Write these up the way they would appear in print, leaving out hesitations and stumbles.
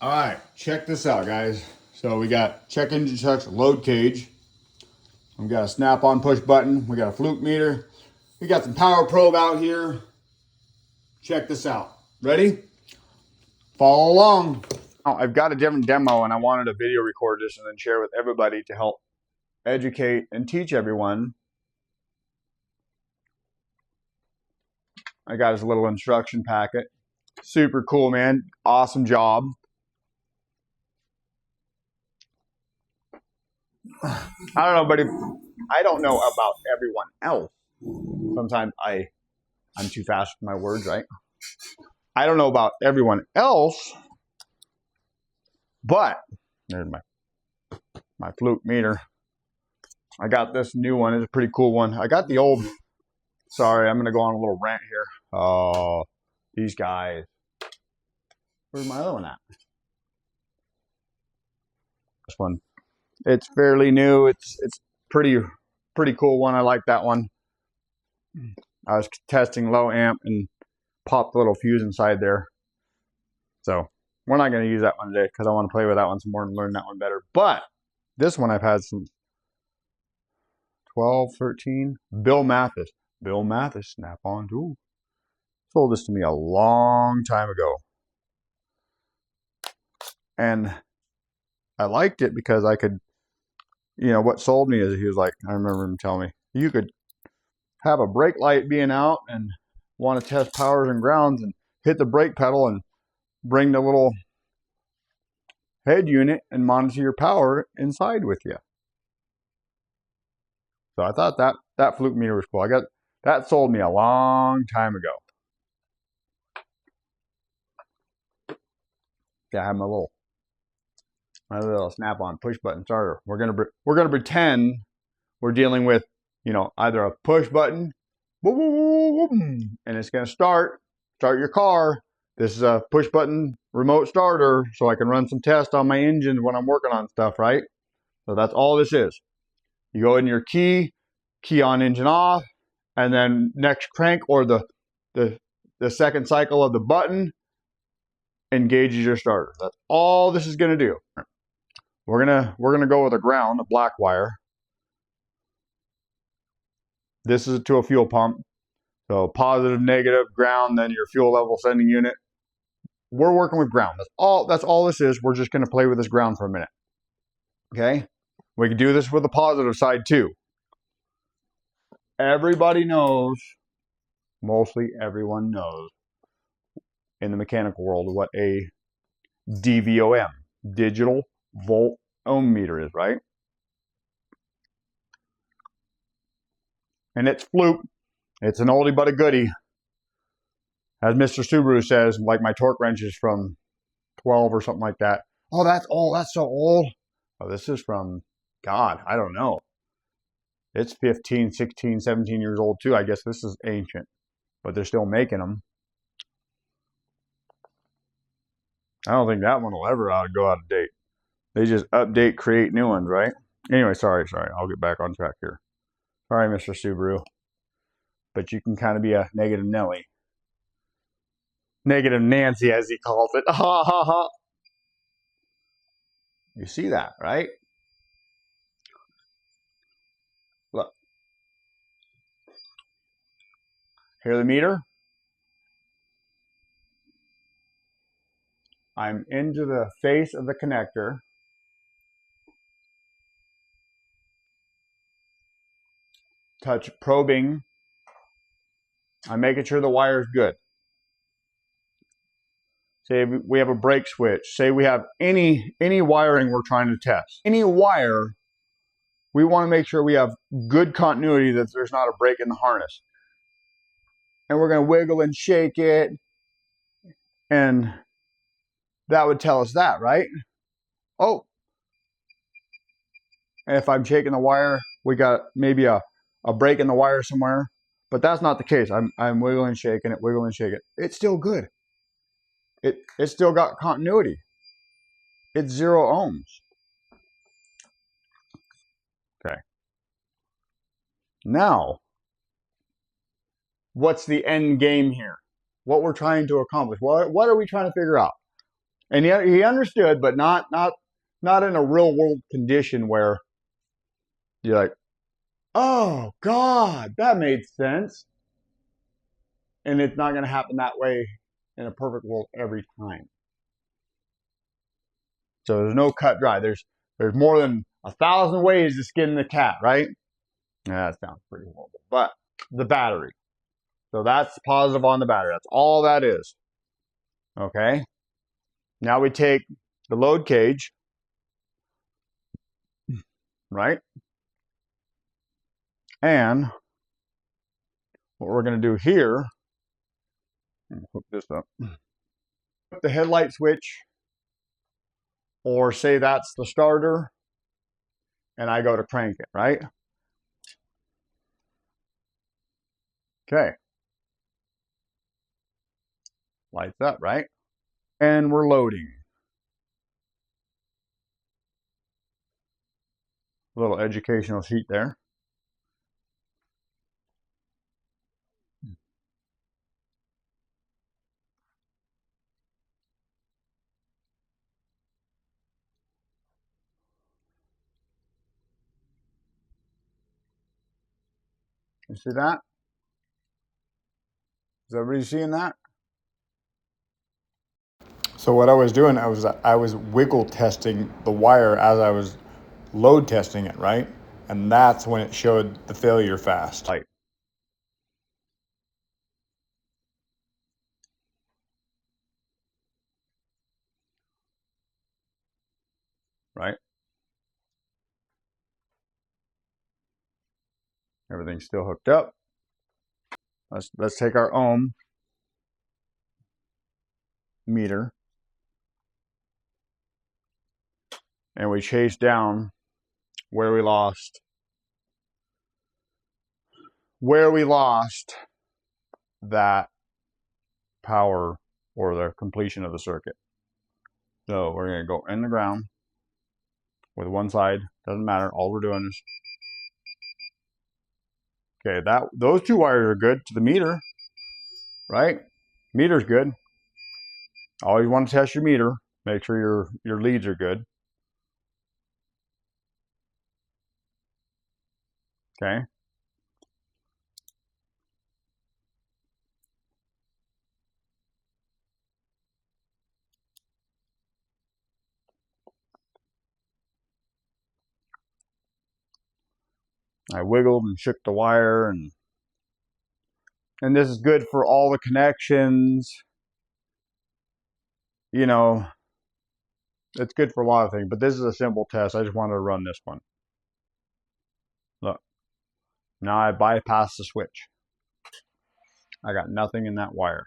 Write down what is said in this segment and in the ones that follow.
All right, check this out, guys. So we got check engine checks, load cage. We got a snap-on push button. We got a fluke meter. We got some power probe out here. Check this out. Ready? Follow along. Oh, I've got a different demo and I wanted to video record this and then share with everybody to help educate and teach everyone. I got his little instruction packet. Super cool, man. Awesome job. I don't know, but I don't know about everyone else. Sometimes I'm too fast with my words, right? I don't know about everyone else, but there's my fluke meter. I got this new one. It's a pretty cool one. I got the old. Sorry, I'm gonna go on a little rant here. Oh, these guys. Where's my other one at? This one. It's fairly new. It's pretty cool one. I like that one. I was testing low amp and popped a little fuse inside there. So we're not going to use that one today because I want to play with that one some more and learn that one better. But this one I've had some 12, 13. Bill Mathis, snap-on tool. Sold this to me a long time ago. And I liked it because I could, what sold me is he was like, I remember him telling me, you could have a brake light being out and want to test powers and grounds and hit the brake pedal and bring the little head unit and monitor your power inside with you. So I thought that fluke meter was cool. That sold me a long time ago. Yeah, I have my little snap-on push button starter. We're gonna pretend we're dealing with either a push button, and it's gonna start your car. This is a push button remote starter, so I can run some tests on my engine when I'm working on stuff, right? So that's all this is. You go in your key on engine off, and then next crank or the second cycle of the button engages your starter. That's all this is gonna do. We're gonna go with a ground, a black wire. This is to a fuel pump. So positive, negative, ground, then your fuel level sending unit. We're working with ground. That's all this is. We're just going to play with this ground for a minute. Okay? We can do this with the positive side too. Everybody knows, mostly everyone knows in the mechanical world what a DVOM, digital volt ohm meter is, right? And it's fluke. It's an oldie but a goodie. As Mr. Subaru says, like my torque wrench is from 12 or something like that. Oh, that's old. That's so old. Oh, this is from, God, I don't know. It's 15, 16, 17 years old too. I guess this is ancient, but they're still making them. I don't think that one will ever go out of date. They just update, create new ones, right? Anyway, sorry. I'll get back on track here. Sorry, Mr. Subaru. But you can kind of be a negative Nelly. Negative Nancy, as he calls it. Ha ha ha. You see that, right? Look. Hear the meter? I'm into the face of the connector. Touch probing. I'm making sure the wire is good. Say we have a brake switch. Say we have any wiring we're trying to test. Any wire, we want to make sure we have good continuity, that there's not a break in the harness. And we're going to wiggle and shake it. And that would tell us that, right? Oh. And if I'm shaking the wire, we got maybe a break in the wire somewhere. But that's not the case. I'm wiggling, shaking it. It's still good. It's still got continuity. It's 0 ohms. Okay. Now, what's the end game here? What we're trying to accomplish? What are we trying to figure out? And he understood, but not in a real world condition where you're like, oh God, that made sense. And it's not going to happen that way in a perfect world every time. So there's no cut dry. There's more than 1,000 ways to skin the cat, right? Yeah, that sounds pretty horrible. But the battery. So that's positive on the battery. That's all that is. Okay. Now we take the load cage, right? And what we're going to do here, hook this up, put the headlight switch, or say that's the starter, and I go to crank it, right? Okay. Lights up, right? And we're loading. A little educational sheet there. You see that? Is everybody seeing that? So what I was doing, I was wiggle testing the wire as I was load testing it, right? And that's when it showed the failure fast. Light. Right? Everything's still hooked up. Let's take our ohm meter and we chase down where we lost that power or the completion of the circuit. So we're going to go in the ground with one side, doesn't matter, all we're doing is, okay, those two wires are good to the meter, right? Meter's good. Always want to test your meter, make sure your leads are good. Okay. I wiggled and shook the wire, and this is good for all the connections. You know, it's good for a lot of things, but this is a simple test. I just wanted to run this one. Look, now I bypass the switch. I got nothing in that wire.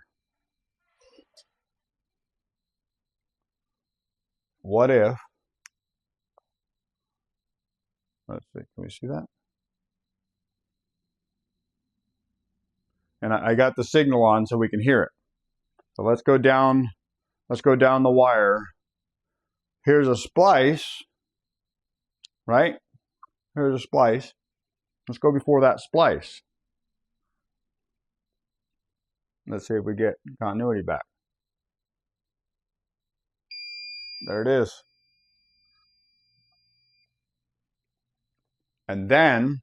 What if, let's see, can we see that? And I got the signal on so we can hear it. So let's go down the wire. Here's a splice, right? Here's a splice. Let's go before that splice. Let's see if we get continuity back. There it is. And then,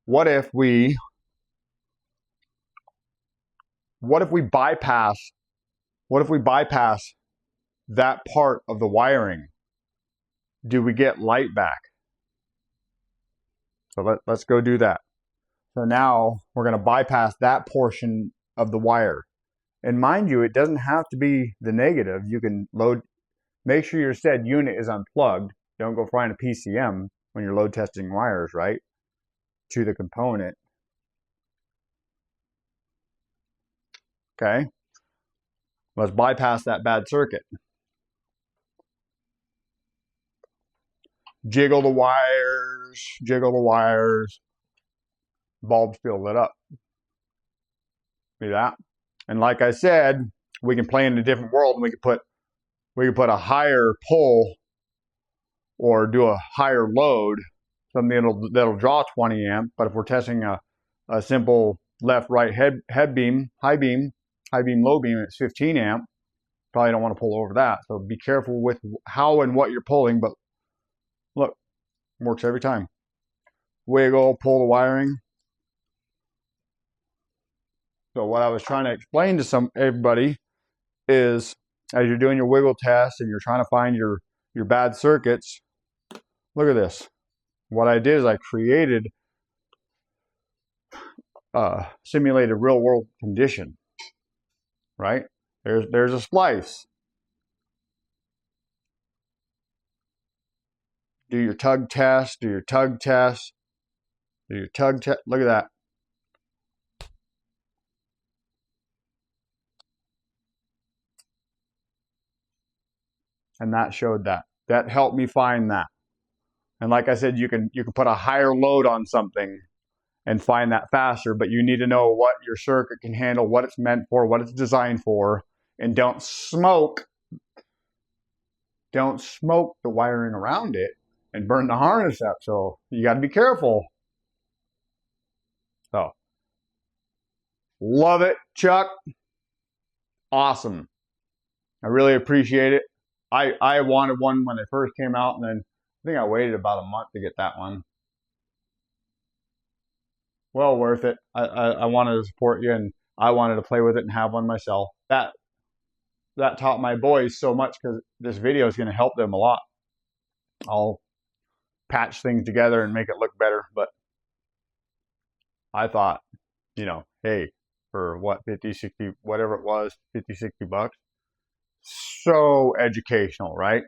what if we bypass that part of the wiring? Do we get light back? So let's go do that. So now we're going to bypass that portion of the wire. And mind you, it doesn't have to be the negative. You can make sure your said unit is unplugged. Don't go find a PCM when you're load testing wires, right? To the component. Okay. Let's bypass that bad circuit. Jiggle the wires. Bulb's still lit up. See that? And like I said, we can play in a different world, and we could put a higher pull or do a higher load, something that'll draw 20 amp. But if we're testing a simple left-right head beam, high beam, low beam, it's 15 amp. Probably don't want to pull over that. So be careful with how and what you're pulling. But look, works every time. Wiggle, pull the wiring. So what I was trying to explain to everybody is, as you're doing your wiggle test and you're trying to find your bad circuits, look at this. What I did is I created a simulated real world condition, right? There's a splice. Do your tug test, do your tug test, do your tug test. Look at that. And that showed that. That helped me find that. And like I said, you can put a higher load on something and find that faster, but you need to know what your circuit can handle, what it's meant for, what it's designed for, and don't smoke the wiring around it and burn the harness up. So you got to be careful. So, love it, Chuck. Awesome. I really appreciate it. I wanted one when it first came out, and then I think I waited about a month to get that one. Well worth it. I wanted to support you, and I wanted to play with it and have one myself. That taught my boys so much, because this video is going to help them a lot. I'll patch things together and make it look better, but I thought, you know, hey, for what, 50, 60, whatever it was, 50, 60 bucks. So educational, right?